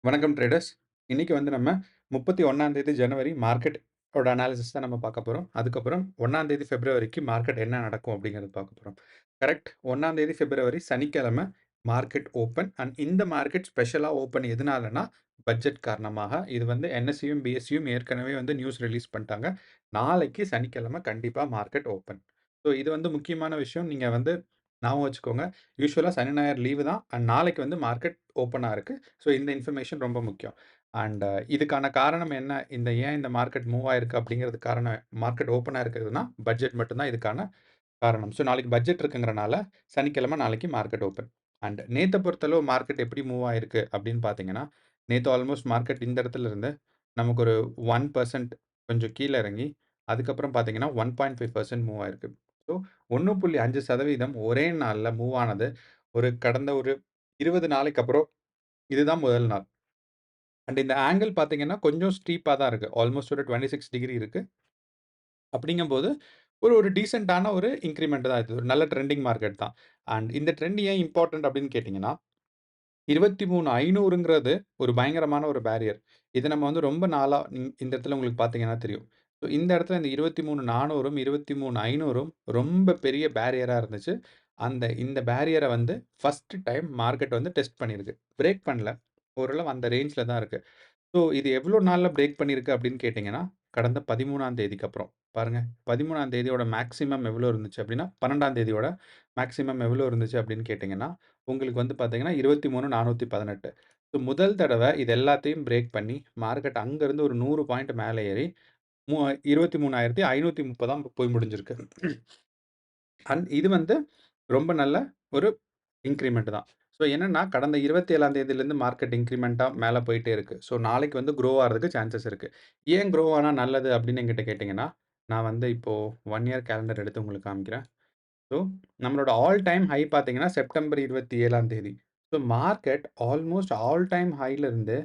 வணக்கம் ட்ரேடர்ஸ். இன்னைக்கு வந்து நம்ம 31ஆம் தேதி ஜனவரி மார்க்கெட் ஓட அனாலிசிஸ் தான் நம்ம பார்க்க போறோம். அதுக்கப்புறம் 1ஆம் தேதி பிப்ரவரிக்கு மார்க்கெட் என்ன நடக்கும் அப்படிங்கிறது பார்க்க போறோம். கரெக்ட் 1ஆம் தேதி பிப்ரவரி சனிக்கிழமை மார்க்கெட் ஓப்பன் அண்ட் இந்த மார்க்கெட் ஸ்பெஷலா ஓப்பன் எதனாலனா பட்ஜெட் காரணமாக. இது வந்து என்எஸ்சியும், பிஎஸ்சியும் ஏற்கனவே வந்து நியூஸ் ரிலீஸ் பண்ணிட்டாங்க. நாளைக்கு சனிக்கிழமை கண்டிப்பா மார்க்கெட் ஓப்பன். ஸோ இது வந்து முக்கியமான விஷயம். நீங்க வந்து ஞாபகம் வச்சுக்கோங்க. யூசுவலா சனி, ஞாயிறு லீவு தான். அண்ட் நாளைக்கு வந்து மார்க்கெட் ஓப்பனா இருக்கு. ஸோ இந்த இன்ஃபர்மேஷன் ரொம்ப முக்கியம். அண்ட் இதுக்கான காரணம் என்ன? ஏன் இந்த மார்க்கெட் மூவ் ஆயிருக்கு அப்படிங்கிறதுக்கு காரணம் மார்க்கெட் ஓப்பனா இருக்கிறதுனா, பட்ஜெட் மட்டும் தான் இதுக்கான காரணம். ஸோ நாளைக்கு பட்ஜெட் இருக்குங்கிறனால, சனிக்கிழமை நாளைக்கு மார்க்கெட் ஓப்பன். அண்ட் நேத்த பொறுத்தளவு மார்க்கெட் எப்படி மூவ் ஆயிருக்கு அப்படின்னு பார்த்தீங்கன்னா, நேத்து ஆல்மோஸ்ட் மார்க்கெட் இந்த இடத்துல இருந்து நமக்கு ஒரு 1% கொஞ்சம் கீழ இறங்கி, அதுக்கப்புறம் பார்த்தீங்கன்னா 1.5% மூவ் ஆயிருக்கு. ஸோ 1.5% ஒரே நாள்ல மூவ் ஆனது, கடந்த ஒரு 20 நாளைக்கு அப்புறம் இதுதான் முதல் நாள். அண்ட் இந்த ஆங்கிள் பார்த்தீங்கன்னா, கொஞ்சம் ஸ்டீப்பா தான் இருக்கு. ஆல்மோஸ்ட் ஒரு 26 டிகிரி இருக்கு. அப்படிங்கும்போது, ஒரு டீசென்ட்டான ஒரு இன்கிரிமெண்ட் தான் இது. ஒரு நல்ல ட்ரெண்டிங் மார்க்கெட் தான். அண்ட் இந்த ட்ரெண்ட் ஏன் இம்பார்ட்டன்ட் அப்படின்னு கேட்டீங்கன்னா, 23,500ங்கிறது ஒரு பயங்கரமான ஒரு பேரியர். இது நம்ம வந்து ரொம்ப நாளா இந்த இடத்துல உங்களுக்கு பார்த்தீங்கன்னா தெரியும். ஸோ இந்த இடத்துல இந்த 23,400ம், 23,500ம் ரொம்ப பெரிய பேரியரா இருந்துச்சு. இந்த பேரியர வந்து ஃபர்ஸ்ட் டைம் மார்க்கெட் வந்து டெஸ்ட் பண்ணியிருக்கு. பிரேக் பண்ணல. ஓரளவு அந்த ரேஞ்ச்ல தான் இருக்கு. ஸோ இது எவ்வளோ நாள்ல பிரேக் பண்ணியிருக்கு அப்படின்னு கேட்டீங்கன்னா, கடந்த 13ஆம் தேதிக்கு அப்புறம். பாருங்க 13ஆம் தேதியோட மேக்ஸிமம் எவ்வளோ இருந்துச்சு அப்படின்னா, 12ஆம் தேதியோட மேக்ஸிமம் எவ்வளோ இருந்துச்சு அப்படின்னு கேட்டீங்கன்னா, உங்களுக்கு வந்து பார்த்தீங்கன்னா 23,418. ஸோ முதல் தடவ இது எல்லாத்தையும் பிரேக் பண்ணி, மார்க்கெட் அங்கருந்து ஒரு 100 பாயிண்ட் மேல ஏறி, மூ 23,530 போய் முடிஞ்சிருக்கு. அண்ட் இது வந்து ரொம்ப நல்ல ஒரு இன்கிரிமெண்ட் தான். ஸோ என்னன்னா, கடந்த 27ஆம் தேதியிலேருந்து மார்க்கெட் இன்கிரிமென்ட்டா மேல போயிட்டே இருக்கு. ஸோ நாளைக்கு வந்து குரோ ஆறதுக்கு சான்சஸ் இருக்கு. ஏன் குரோ ஆனா நல்லது அப்படின்னு என்கிட்ட கேட்டீங்கன்னா, நான் வந்து இப்போ 1 இயர் கேலண்டர் எடுத்து உங்களுக்கு காமிக்கிறேன். ஸோ நம்மளோட ஆல் டைம் ஹை பார்த்தீங்கன்னா, செப்டம்பர் 27ஆம் தேதி. So market almost all time ஹைல இருந்து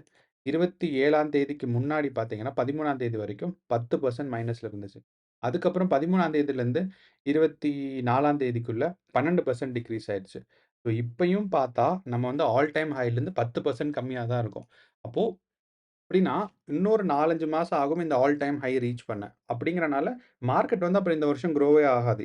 27ஆம் தேதிக்கு முன்னாடி பார்த்தீங்கன்னா, 13ஆம் தேதி வரைக்கும் 10% மைனஸ்ல இருந்துச்சு. அதுக்கப்புறம் 13ஆம் தேதியிலருந்து 24ஆம் தேதிக்குள்ள 12% டிக்ரீஸ் ஆயிடுச்சு. ஸோ இப்பயும் பார்த்தா, நம்ம வந்து ஆல் டைம் ஹைலருந்து 10% கம்மியா தான் இருக்கோம். அப்போ எப்படின்னா, இன்னொரு 4, 5 மாசம் ஆகும் இந்த ஆல் டைம் ஹை ரீச் பண்ண. அப்படிங்கிறனால, மார்க்கெட் வந்து அப்புறம் இந்த வருஷம் குரோவே ஆகாது.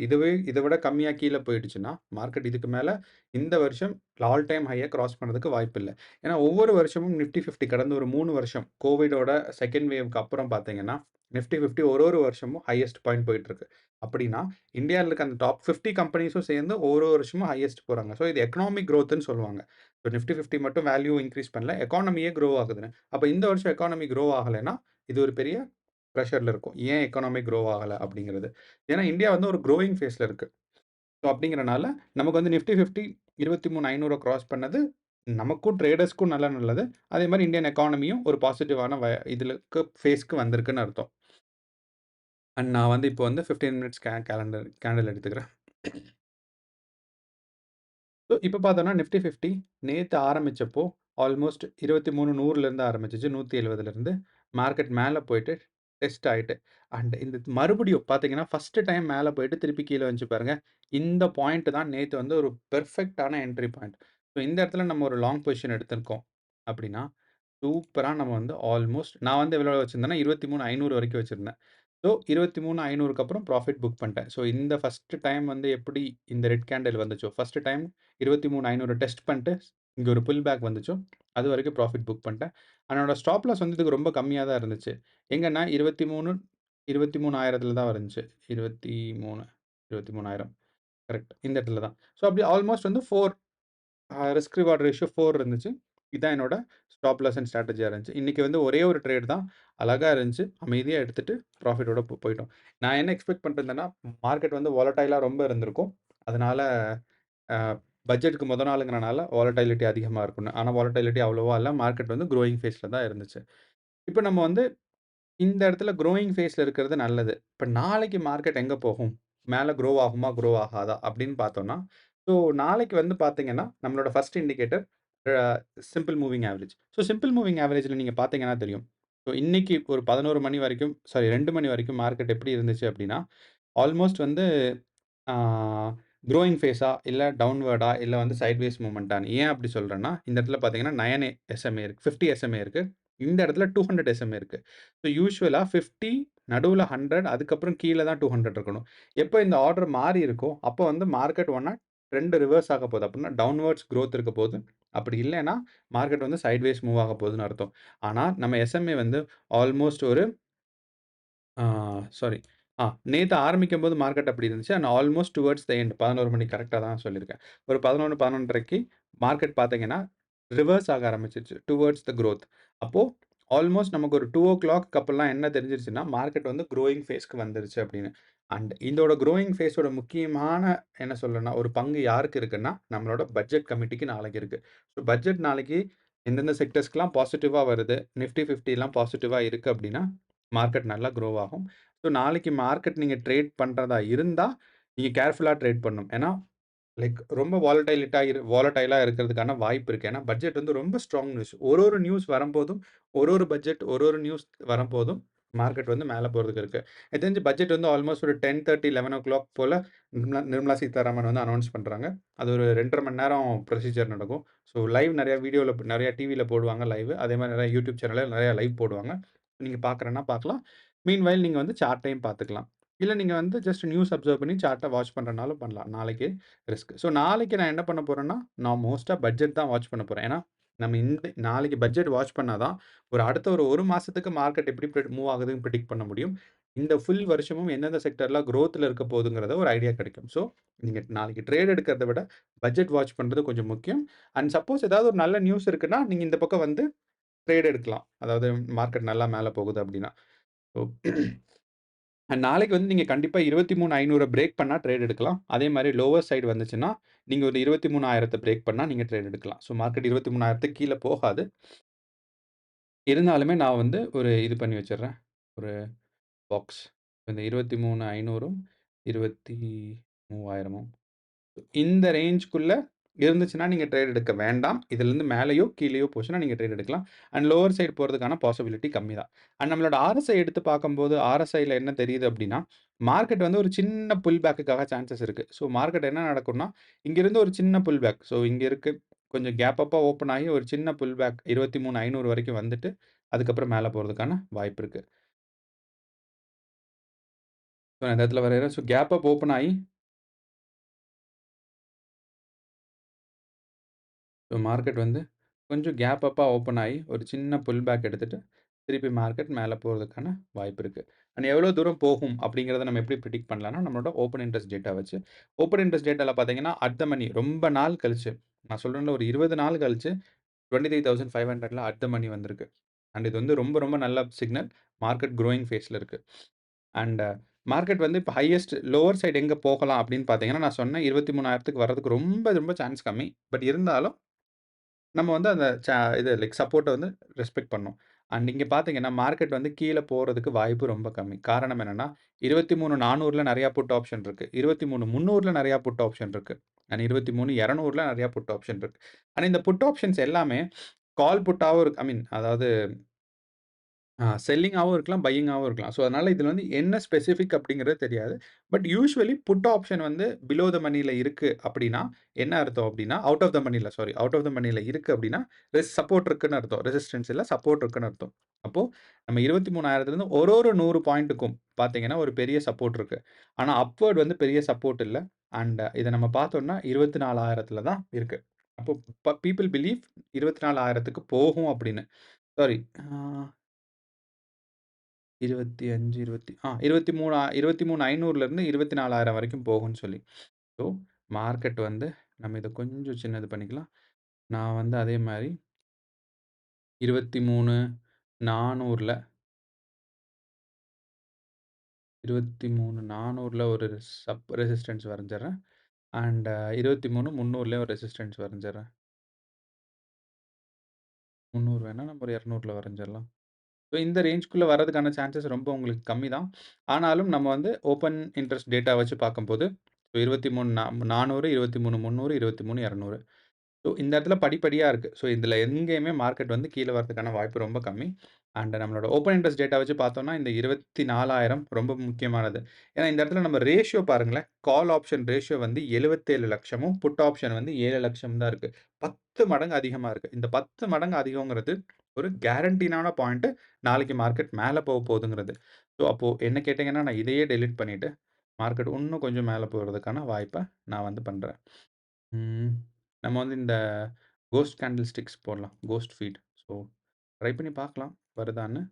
இத விட கம்மியா கீழ போயிடுச்சுன்னா, மார்க்கெட் இதுக்கு மேல இந்த வருஷம் ஆல் டைம் ஹைய கிராஸ் பண்ணதுக்கு வாய்ப்பில்ல. ஏன்னா, ஒவ்வொரு வருஷமும் நிஃப்டி 50 கடந்த ஒரு 3 வருஷம் கோவிடோட 2ண்ட் வேவ்க்கு அப்புறம் பார்த்தீங்கன்னா, நிஃப்டி 50 ஒரு வருஷமும் ஹையஸ்ட் பாயிண்ட் போயிட்டுருக்கு. அப்படின்னா, இந்தியால இருக்க அந்த டாப் 50 கம்பெனிஸும் சேர்ந்து ஒரு வருஷமும் ஹையஸ்ட் போறாங்க. ஸோ இது எக்கனாமிக் குரோத்ன்னு சொல்லுவாங்க. ஸோ நிஃப்டி 50 மட்டும் வேல்யூ இன்கிரீஸ் பண்ணல. எக்கானமியே குரோ ஆகுதுன்னு. அப்ப இந்த வருஷம் எக்கானமி குரோ ஆகலைன்னா, இது ஒரு பெரிய பிரஷர்ல இருக்கும். ஏன் எக்கானமி குரோ ஆகல அப்படிங்கிறது. ஏன்னா இந்தியா வந்து ஒரு குரோயிங் ஃபேஸ்ல இருக்கு. ஸோ அப்படிங்கிறனால, நமக்கு வந்து நிஃப்டி 50 23,500 கிராஸ் பண்ணது நமக்கும் ட்ரேடர்ஸ்க்கும் நல்லது. அதே மாரி இந்தியன் எக்கானமியும் ஒரு பாசிட்டிவான ஃபேஸ்க்கு வந்திருக்குன்னு அர்த்தம். அண்ட் நான் வந்து இப்போ வந்து 15 மினிட்ஸ் கேண்டில் எடுத்துக்கிறேன். ஸோ இப்ப பார்த்தோம்னா நிஃப்டி 50 நேத்து ஆரம்பிச்சப்போ, ஆல்மோஸ்ட் 23,100லேருந்து ஆரம்பிச்சுச்சு. 170லேருந்து மார்க்கெட் மேல போயிட்டு டெஸ்ட் ஆயிட்டு. அண்ட் இந்த மறுபடியும் பார்த்தீங்கன்னா, ஃபர்ஸ்ட் டைம் மேல போயிட்டு திருப்பி கீழ வந்துச்சு பாருங்க. இந்த பாயிண்ட் தான் நேத்து வந்து ஒரு பெர்ஃபெக்ட்டான என்ட்ரி பாயிண்ட். ஸோ இந்த இடத்துல நம்ம ஒரு லாங் பொசிஷன் எடுத்திருக்கோம் அப்படின்னா, சூப்பரா நம்ம வந்து ஆல்மோஸ்ட் நான் வந்து எவ்வளோ வச்சிருந்தேன்னா, 23,500 வரைக்கும் வச்சிருந்தேன். ஸோ 23,500க்கு அப்புறம் ப்ராஃபிட் புக் பண்ணிட்டேன். ஸோ இந்த ஃபர்ஸ்ட் டைம் வந்து எப்படி இந்த ரெட் கேண்டில் வந்துச்சோ, ஃபர்ஸ்ட் டைம் 23,500 டெஸ்ட் பண்ணிட்டு, இங்க ஒரு புல் பேக் வந்துச்சோ, அதுவரைக்கும் ப்ராஃபிட் புக் பண்ணிட்டேன். என்னோட ஸ்டாப் லாஸ் வந்து இதுக்கு ரொம்ப கம்மியா தான் இருந்துச்சு. எங்கன்னா 23,000த்துல தான் இருந்துச்சு. 23 23,000 கரெக்ட். இந்த இடத்துல தான். ஸோ அப்படி ஆல்மோஸ்ட் வந்து 4 ரிஸ்க் ரிவார்ட் ரேஷியோ 4 இருந்துச்சு. இதான் என்னோட ஸ்டாப் லாஸ் அண்ட் ஸ்ட்ராட்டஜியா இருந்துச்சு. இன்னைக்கு வந்து ஒரே ஒரு ட்ரேட் தான் அழகா இருந்துச்சு. அமைதியா எடுத்துட்டு ப்ராஃபிட்டோட போயிட்டோம். நான் என்ன எக்ஸ்பெக்ட் பண்ணிருந்தேன்னா, மார்க்கெட் வந்து வாலடைலா ரொம்ப இருந்திருக்கும். அதனால அ பட்ஜெட்க்கு மொத நாளுங்கிறனால வாலடைலிட்டி அதிகமா இருக்கும்னு. ஆனா வாலடைலிட்டி அவ்வளவா இல்ல. மார்க்கெட் வந்து குரோயிங் ஃபேஸ்ல தான் இருந்துச்சு. இப்ப நம்ம வந்து இந்த இடத்துல குரோயிங் ஃபேஸ்ல இருக்கிறது நல்லது. இப்ப நாளைக்கு மார்க்கெட் எங்க போகும்? மேல குரோ ஆகுமா? குரோ ஆகாதா? அப்படின்னு பார்த்தோம்னா, ஸோ நாளைக்கு வந்து பார்த்தீங்கன்னா, நம்மளோட first indicator a simple moving average. So simple moving ஆவரேஜ்ல நீங்க பார்த்தீங்கன்னா தெரியும். ஸோ இன்னைக்கு ஒரு 11 மணி வரைக்கும் 2 மணி வரைக்கும் மார்க்கெட் எப்படி இருந்துச்சு அப்படின்னா, ஆல்மோஸ்ட் வந்து ஆ குரோயிங் ஃபேஸா, இல்ல டவுன்வர்டா, இல்ல வந்து சைட்வேஸ் மூவ்மெண்ட்டான்னு. ஏன் அப்படி சொல்றேன்னா, இந்த இடத்துல பார்த்தீங்கன்னா 9 SMA இருக்கு. 50 SMA இருக்கு. இந்த இடத்துல 200 SMA இருக்கு. ஸோ யூசுவலா 50 நடுவுல 100 அதுக்கப்புறம் கீழ தான் 200 இருக்கணும். எப்போ இந்த ஆர்டர் மாறி இருக்கோ, அப்போ வந்து மார்க்கெட் ஒண்ணா ட்ரெண்ட் ரிவர்ஸ் ஆக போகுது. அப்படின்னா டவுன்வர்ட்ஸ் குரோத் இருக்க போது. அப்படி இல்லைன்னா, மார்க்கெட் வந்து சைட்வேஸ் மூவ் ஆக போகுதுன்னு அர்த்தம். ஆனா, நம்ம SMA வந்து ஆல்மோஸ்ட் ஒரு ஆ சாரி. நேத்து ஆரம்பிக்கும்போது மார்க்கெட் அப்படி இருந்துச்சு. And almost towards the end 11 மணிக்கு கரெக்ட்டா தான் சொல்லியிருக்கேன். ஒரு 11, 11:30க்கு மார்க்கெட் பார்த்தீங்கன்னா, ரிவர்ஸ் ஆக ஆரம்பிச்சுருச்சு. Towards the growth. அப்போ ஆல்மோஸ்ட் நமக்கு ஒரு 2:00க்கு அப்பலாம் என்ன தெரிஞ்சிருச்சுன்னா, மார்க்கெட் வந்து குரோயிங் ஃபேஸ்க்கு வந்துருச்சு அப்படின்னு. அண்ட் இதோட குரோயிங் ஃபேஸோட முக்கியமான என்ன சொல்லணும்னா, ஒரு பங்கு யாருக்கு இருக்குன்னா, நம்மளோட பட்ஜெட் கமிட்டிக்கு நாளைக்கு இருக்கு. ஸோ பட்ஜெட் நாளைக்கு எந்தெந்த செக்டர்ஸ்க்குலாம் பாசிட்டிவா வருது, நிஃப்டி 50லாம் பாசிட்டிவா இருக்கு அப்படின்னா, மார்க்கெட் நல்லா குரோ ஆகும். ஸோ நாளைக்கு மார்க்கெட் நீங்க ட்ரேட் பண்றதா இருந்தா, நீங்க கேர்ஃபுல்லா ட்ரேட் பண்ணணும். ஏன்னா, லைக் ரொம்ப வாலடைலா இருக்கிறதுக்கான வாய்ப்பு இருக்கு. ஏன்னா, பட்ஜெட் வந்து ரொம்ப ஸ்ட்ராங் நியூஸ். ஒரு ஒரு நியூஸ் வரும்போதும், ஒரு ஒரு பட்ஜெட், ஒரு ஒரு நியூஸ் வரம்போதும், மார்க்கெட் வந்து மேல போறதுக்கு இருக்கு. எனக்கு தெரிஞ்சு பட்ஜெட் வந்து ஆல்மோஸ்ட் ஒரு 10:30, 11:00 போல நிர்மலா சீதாராமன் வந்து அனவுன்ஸ் பண்றாங்க. அது ஒரு 2 1/2 மணி நேரம் ப்ரொசீஜர் நடக்கும். ஸோ லைவ் நெறைய டிவில போடுவாங்க லைவ். அதே மாரி நெறைய யூடியூப் சேனல்ல நெறைய லைவ் போடுவாங்க. நீங்க பார்க்குறேன்னா பார்க்கலாம். மீன்வைல் நீங்க வந்து சார்ட்டையும் பார்த்துக்கலாம். இல்ல நீங்க வந்து ஜஸ்ட் நியூஸ் அப்சர்வ் பண்ணி சார்ட்ட வாட்ச் பண்றனாலும் பண்ணலாம். நாளைக்கு ரிஸ்க். ஸோ நாளைக்கு நான் என்ன பண்ண போறேன்னா, நான் மோஸ்ட்டா பட்ஜெட் தான் வாட்ச் பண்ண போறேன். ஏன்னா, நம்ம இந்த நாளைக்கு பட்ஜெட் வாட்ச் பண்ணா தான், அடுத்த ஒரு 1 மாசத்துக்கு மார்க்கெட் எப்படி மூவ் ஆகுதுன்னு பிரெடிக்ட் பண்ண முடியும். இந்த ஃபுல் வருஷமும் எந்தெந்த செக்டர்லாம் குரோத்ல இருக்க போதுங்கிறத ஒரு ஐடியா கிடைக்கும். ஸோ, நீங்க நாளைக்கு ட்ரேட் எடுக்கிறத விட, பட்ஜெட் வாட்ச் பண்றது கொஞ்சம் முக்கியம். அண்ட் சப்போஸ் ஏதாவது ஒரு நல்ல நியூஸ் இருக்குன்னா, நீங்க இந்த பக்கம் வந்து ட்ரேட் எடுக்கலாம். அதாவது மார்க்கெட் நல்லா மேல போகுது அப்படின்னா. ஸோ அண்ட் நாளைக்கு வந்து நீங்க கண்டிப்பா 23,500 பிரேக் பண்ணா ட்ரேட் எடுக்கலாம். அதே மாரி லோவர் சைடு வந்துச்சுன்னா, நீங்க ஒரு 23,000 பிரேக் பண்ணா நீங்க ட்ரேட் எடுக்கலாம். ஸோ மார்க்கெட் 23,000க்கு கீழ போகாது. இருந்தாலுமே நான் வந்து ஒரு இது பண்ணி வச்சுர்றேன். ஒரு பாக்ஸ். இந்த 23,500ம் 23,000மும் இந்த ரேஞ்ச்க்குள்ள இருந்துச்சுன்னா, நீங்க ட்ரேட் எடுக்க வேண்டாம். இதிலிருந்து மேலயோ, கீழயோ போச்சுன்னா, நீங்க ட்ரேட் எடுக்கலாம். அண்ட் லோவர் சைட் போறதுக்கான பாசிபிலிட்டி கம்மி தான். அண்ட் நம்மளோட RSI எடுத்து பார்க்கும்போது, RSIல என்ன தெரியுது அப்டின்னா, மார்க்கெட் வந்து ஒரு சின்ன புல் பேக்குக்காக சான்சஸ் இருக்கு. ஸோ மார்க்கெட் என்ன நடக்கும்னா, இங்கிருந்து ஒரு சின்ன புல் பேக். ஸோ இங்க இருக்கு. கொஞ்சம் கேப் அப்பா ஓப்பன் ஆகி ஒரு சின்ன புல் பேக் 23,500 வரைக்கும் வந்துட்டு, அதுக்கப்புறம் மேல போறதுக்கான வாய்ப்பு இருக்கு. ஸோ இந்த இடத்துல வரையறேன். ஸோ கேப் அப் ஓப்பன் ஆயி ஸோ மார்க்கெட் வந்து கொஞ்சம் கேப் அப்பா ஓப்பன் ஆகி, ஒரு சின்ன புல் பேக் எடுத்துட்டு, திருப்பி மார்க்கெட் மேல போறதுக்கான வாய்ப்பு இருக்கு. அண்ட் எவ்வளோ தூரம் போகும் அப்படிங்கிறத நம்ம எப்படி பிரெடிக்ட் பண்ணலாம்னா, நம்மளோட ஓப்பன் இன்ட்ரெஸ்ட் டேட்டா வச்சு. ஓப்பன் இன்ட்ரெஸ்ட் டேட்டால பார்த்தீங்கன்னா, அட் த மனி ரொம்ப நாள் கழிச்சு, நான் சொல்றேன்ல ஒரு 20 நாள் கழிச்சு 23,500ல அட் த மனி வந்திருக்கு. அண்ட் இது வந்து ரொம்ப ரொம்ப நல்ல சிக்னல். மார்க்கெட் குரோயிங் ஃபேஸ்ல இருக்கு. அண்ட் மார்க்கெட் வந்து இப்ப ஹையஸ்ட் லோவர் சைட் எங்க போகலாம் அப்படின்னு பார்த்தீங்கன்னா, நான் சொன்னேன் 23,000க்கு வர்றதுக்கு ரொம்ப ரொம்ப சான்ஸ் கம்மி. பட் இருந்தாலும் நம்ம வந்து அந்த இது லைக் சப்போர்ட்ட வந்து ரெஸ்பெக்ட் பண்ணணும். அண்ட் இங்க பார்த்தீங்கன்னா, மார்க்கெட் வந்து கீழ போறதுக்கு வாய்ப்பு ரொம்ப கம்மி. காரணம் என்னன்னா, 23,400ல நெறைய புட் ஆப்ஷன் இருக்கு. 23,300ல நெறைய புட் ஆப்ஷன் இருக்கு. அண்ட் 23,200ல நெறைய புட் ஆப்ஷன் இருக்கு. ஆனா இந்த புட் ஆப்ஷன்ஸ் எல்லாமே கால் புட்டாவும் இருக்கு. ஐ மீன் அதாவது செல்லிங்காவும் இருக்கலாம், பையிங்காவும் இருக்கலாம். ஸோ, அதனால இதுல வந்து என்ன ஸ்பெசிஃபிக் அப்படிங்கிறது தெரியாது. பட் யூசுவலி புட் ஆப்ஷன் வந்து பிலோ த மனில இருக்கு அப்படின்னா, என்ன அர்த்தம் அப்படின்னா, அவுட் ஆஃப் த மனில சாரி அவுட் ஆஃப் த மனில இருக்கு அப்படின்னா, சப்போர்ட் இருக்குன்னு அர்த்தம். ரெசிஸ்டன்ஸ் இல்ல, சப்போர்ட் இருக்குன்னு அர்த்தம். அப்போ நம்ம 23,000லேருந்து ஒரு ஒரு 100 பாயிண்ட்டுக்கும் பார்த்தீங்கன்னா, ஒரு பெரிய சப்போர்ட் இருக்கு. ஆனா அப்வர்ட் வந்து பெரிய சப்போர்ட் இல்ல. அண்ட் இத நம்ம பார்த்தோம்னா 24,000ல தான் இருக்கு. அப்போ பீப்பிள் பிலீவ் 24,000க்கு போகும் அப்படின்னு. சாரி 25, 23 23,500லேருந்து 24,000 வரைக்கும் போகும்ன்னு சொல்லி. ஸோ, மார்க்கெட் வந்து நம்ம இத கொஞ்சம் சின்னது பண்ணிக்கலாம். நான் வந்து அதே மாரி 23,400ல 23,400ல ஒரு ரெசிஸ்டன்ஸ் வரைஞ்சர்றேன். அண்ட் 23,300லயும் ஒரு ரெசிஸ்டன்ஸ் வரைஞ்சர்றேன். 300 வேணா நம்ம ஒரு 200ல வரைஞ்சரலாம். ஸோ இந்த ரேஞ்ச்க்குள்ள வரதுக்கான சான்சஸ் ரொம்ப உங்களுக்கு கம்மி தான். ஆனாலும் நம்ம வந்து ஓப்பன் இன்ட்ரெஸ்ட் டேட்டா வச்சு பார்க்கும்போது 23,400, 23,300, 23,200 ஸோ இந்த இடத்துல படிப்படியா இருக்கு. ஸோ இதுல எங்கேயுமே மார்க்கெட் வந்து கீழ வரதுக்கான வாய்ப்பு ரொம்ப கம்மி. அண்ட் நம்மளோட ஓப்பன் இன்ட்ரெஸ்ட் டேட்டா வச்சு பார்த்தோம்னா, இந்த 24,000 ரொம்ப முக்கியமானது. ஏன்னா இந்த இடத்துல நம்ம ரேஷியோ பாருங்களேன். கால் ஆப்ஷன் ரேஷியோ வந்து 77,00,000ம், புட் ஆப்ஷன் வந்து 7,00,000 தான் இருக்கு. 10 மடங்கு அதிகமா இருக்கு. இந்த 10 மடங்கு அதிகங்கிறது ஒரு கேரண்டினான பாயிண்ட் நாளைக்கு மார்க்கெட் மேல போகுதுங்கிறது. ஸோ அப்போ என்ன கேட்டீங்கன்னா, நான் இதையே டெலீட் பண்ணிட்டு, மார்க்கெட் இன்னும் கொஞ்சம் மேல போறதுக்கான வாய்ப்ப நான் வந்து பண்றேன். ம். நம்ம வந்து இந்த கோஸ்ட் கேண்டில் ஸ்டிக்ஸ் போடலாம். Ghost feet. ஸோ ட்ரை பண்ணி பார்க்கலாம் வருதான்னு.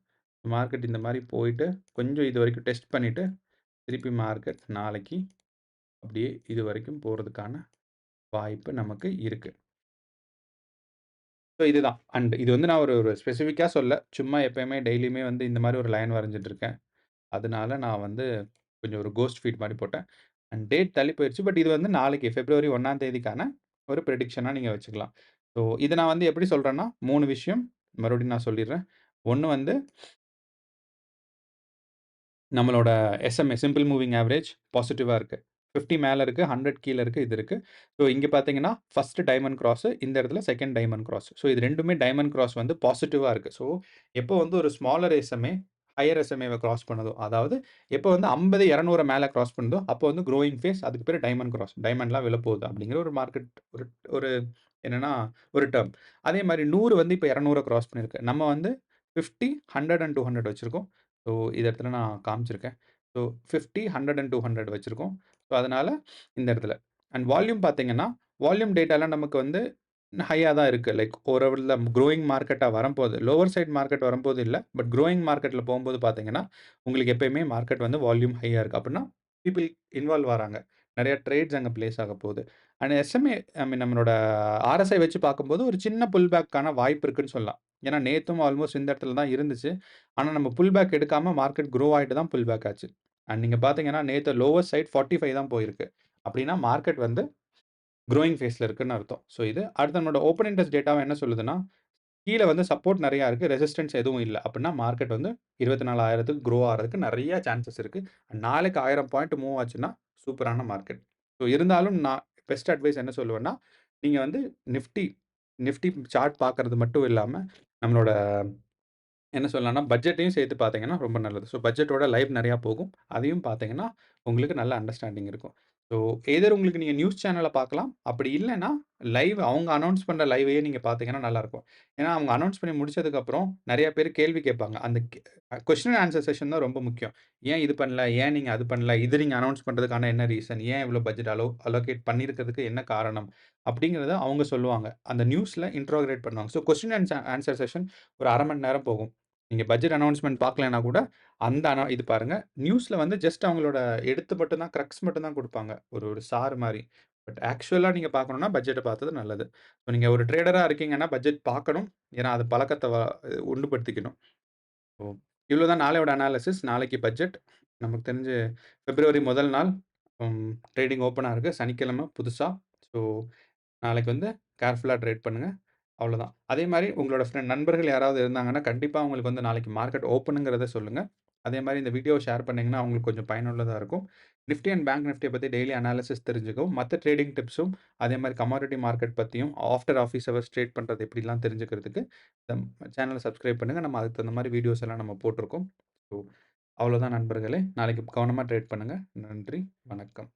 மார்க்கெட் இந்த மாரி போயிட்டு, கொஞ்சம் இதுவரைக்கும் டெஸ்ட் பண்ணிட்டு, திருப்பி மார்க்கெட் நாளைக்கு அப்படியே இதுவரைக்கும் போறதுக்கான வாய்ப்பு நமக்கு இருக்கு. ஸோ இதுதான். அண்ட் இது வந்து நான் ஒரு ஒரு ஸ்பெசிஃபிக்கா சொல்லல. சும்மா எப்பயுமே டெய்லியுமே வந்து இந்த மாரி ஒரு லைன் வரைஞ்சுட்டு இருக்கேன். அதனால நான் வந்து கொஞ்சம் ஒரு கோஸ்ட் ஃபீட் மாரி போட்டேன். அண்ட் டேட் தள்ளி போயிருச்சு. பட் இது வந்து நாளைக்கு பிப்ரவரி 1ஆம் தேதிக்கான ஒரு பிரெடிக்ஷனா நீங்க வச்சுக்கலாம். ஸோ இத நான் வந்து எப்படி சொல்றேன்னா, 3 விஷயம் மறுபடியும் நான் சொல்லிர்றேன். 1 வந்து நம்மளோட SMA சிம்பிள் மூவிங் ஆவரேஜ் பாசிட்டிவா இருக்கு. 50 மேல இருக்கு, 100 கீழ இருக்கு, இது இருக்கு. ஸோ இங்க பார்த்தீங்கன்னா, ஃபர்ஸ்ட் டைமண்ட் கிராஸ், இந்த இடத்துல செகண்ட் டைமண்ட் கிராஸ். ஸோ இது 2மே டைமண்ட் கிராஸ் வந்து பாசிட்டிவா இருக்கு. ஸோ எப்போ வந்து ஒரு ஸ்மாலர் SMA ஹையர் SMAவ கிராஸ் பண்ணுதோ, அதாவது எப்போ வந்து 50, 200 மேல கிராஸ் பண்ணுதோ, அப்போ வந்து குரோயிங் ஃபேஸ், அதுக்கு பேரு டைமண்ட் கிராஸ். டைமண்ட்லாம் விழப்போகுது அப்படிங்கிற ஒரு மார்க்கெட் ஒரு ஒரு என்னன்னா ஒரு டெர்ம். அதே மாரி 100 வந்து இப்ப 200 கிராஸ் பண்ணியிருக்கு. நம்ம வந்து 50, 100 அண்ட் 200 வச்சிருக்கோம். ஸோ இந்த இடத்துல நான் காமிச்சிருக்கேன். ஸோ 50, 100 அண்ட் 200 வச்சிருக்கோம். ஸோ அதனால இந்த இடத்துல. அண்ட் வால்யூம் பார்த்தீங்கன்னா, வால்யூம் டேட்டாலாம் நமக்கு வந்து ஹையா தான் இருக்கு. லைக் ஓரளவுல குரோயிங் மார்க்கெட்டா வரம்போது, லோவர் சைட் மார்க்கெட் வரும்போது இல்ல. பட் குரோயிங் மார்க்கெட்ல போம்போது பார்த்தீங்கன்னா, உங்களுக்கு எப்பயுமே மார்க்கெட் வந்து வால்யூம் ஹையா இருக்கு. அப்புட்ன்னா, பீப்பிள் இன்வால்வ் ஆறாங்க. நெறைய ட்ரேட்ஸ் அங்க பிளேஸ் ஆக போகுது. அண்ட் SMA ஐ மீன் நம்மளோட RSI வச்சு பார்க்கும்போது ஒரு சின்ன புல் பேக்கான வாய்ப்பு இருக்குன்னு சொல்லலாம். ஏன்னா நேத்தும் ஆல்மோஸ்ட் இந்த இடத்துல தான் இருந்துச்சு. ஆனா நம்ம புல் பேக் எடுக்காம மார்க்கெட் குரோ ஆயிட்டு தான் புல் பேக் ஆச்சு. அண்ட் நீங்க பார்த்தீங்கன்னா, நேத்து லோவர் சைட் 45 தான் போயிருக்கு. அப்படின்னா மார்க்கெட் வந்து குரோயிங் ஃபேஸ்ல இருக்குன்னு அர்த்தம். ஸோ இது. அடுத்து நம்மளோட ஓப்பன் இன்ட்ரெஸ்ட் டேட்டாவும் என்ன சொல்லுதுன்னா, கீழ வந்து சப்போர்ட் நெறையா இருக்கு. ரெசிஸ்டன்ஸ் எதுவும் இல்ல. அப்படின்னா மார்க்கெட் வந்து 24,000க்கு குரோ ஆறதுக்கு நெறைய சான்ஸஸ் இருக்கு. நாளைக்கு 1000 பாயிண்ட் மூவ் ஆச்சுன்னா, சூப்பரான மார்க்கெட். ஸோ இருந்தாலும் நான் பெஸ்ட் அட்வைஸ் என்ன சொல்லுவேன்னா, நீங்க வந்து நிஃப்டி நிஃப்டி சார்ட் பார்க்கறது மட்டும் இல்லாம, நம்மளோட என்ன சொல்லலாம்னா, பட்ஜெட்டையும் சேர்த்து பார்த்தீங்கன்னா ரொம்ப நல்லது. ஸோ பட்ஜெட்டோட லைவ் நெறையா போகும். அதையும் பார்த்தீங்கன்னா, உங்களுக்கு நல்ல அண்டர்ஸ்டாண்டிங் இருக்கும். ஸோ எய்தர் உங்களுக்கு நீங்க நியூஸ் சேனல பார்க்கலாம். அப்படி இல்லன்னா, லைவ் அவங்க அனவுன்ஸ் பண்ற லைவையே நீங்க பார்த்தீங்கன்னா நல்லாருக்கும். ஏன்னா, அவங்க அனவுன்ஸ் பண்ணி முடிச்சதுக்கப்புறம் நெறைய பேர் கேள்வி கேட்பாங்க. அந்த கொஸ்டின் அண்ட் ஆன்சர் செஷன் தான் ரொம்ப முக்கியம். ஏன் இது பண்ணல? ஏன் நீங்க அது பண்ணல? இது நீங்க அனவுன்ஸ் பண்றதுக்கான என்ன ரீசன்? ஏன் இவ்வளோ பட்ஜெட் அலோகேட் பண்ணியிருக்கிறதுக்கு என்ன காரணம்? அப்படிங்கிறத அவங்க சொல்லுவாங்க. அந்த நியூஸ்ல இன்ட்ரோகரேட் பண்ணுவாங்க. So question and answer session ஒரு 1/2 மணி நேரம் போகும். நீங்க பட்ஜெட் அனவுன்ஸ்மென்ட் பார்க்கலன்னா கூட, அந்த இது பாருங்க. நியூஸ்ல வந்து ஜஸ்ட் அவங்களோட எடுத்து மட்டும் தான் கிரக்ஸ் மட்டும் தான் குடுப்பாங்க. ஒரு ஒரு சாறு மாரி. பட் ஆக்சுவலா நீங்க பார்க்கணும்னா பட்ஜெட்ட பார்த்தது நல்லது. ஸோ நீங்க ஒரு ட்ரேடரா இருக்கீங்கன்னா பட்ஜெட் பார்க்கணும். ஏன்னா அது பழக்கத்த உண்டுபடுத்திக்கணும். ஸோ இவ்வளோ தான் நாளையோட அனாலிசிஸ். நாளைக்கு பட்ஜெட். நமக்கு தெரிஞ்சு பிப்ரவரி முதல் நாள் ட்ரேடிங் ஓப்பனா இருக்கு. சனிக்கிழமை புதுசா. ஸோ நாளைக்கு வந்து கேர்ஃபுல்லா ட்ரேட் பண்ணுங்க. அவ்வளோதான். அதே மாரி உங்களோட நண்பர்கள் யாராவது இருந்தாங்கன்னா, கண்டிப்பா அவங்களுக்கு வந்து நாளைக்கு மார்க்கெட் ஓப்பனுங்கிறத சொல்லுங்க. அதே மாரி இந்த வீடியோவ ஷேர் பண்ணீங்கன்னா, அவங்களுக்கு கொஞ்சம் பயனுள்ளதா இருக்கும். நிஃப்டி அண்ட் பேங்க் நிஃப்டிய பத்தி டெய்லி அனாலிசிஸ் தெரிஞ்சுக்கவும், மத்த ட்ரேடிங் டிப்ஸும், அதே மாரி கமாடிட்டி மார்க்கெட் பத்தியும், ஆஃப்டர் ஆஃபீஸ் ஹவர்ஸ் ட்ரேட் பண்றது எப்படிலாம் தெரிஞ்சுக்கிறதுக்கு, இந்த சேனல சப்ஸ்கிரைப் பண்ணுங்க. நம்ம அதுக்கு தகுந்த மாரி வீடியோஸ் எல்லாம் நம்ம போட்டிருக்கோம். ஸோ அவ்வளோதான் நண்பர்களே. நாளைக்கு கவனமா ட்ரேட் பண்ணுங்க. நன்றி. வணக்கம்.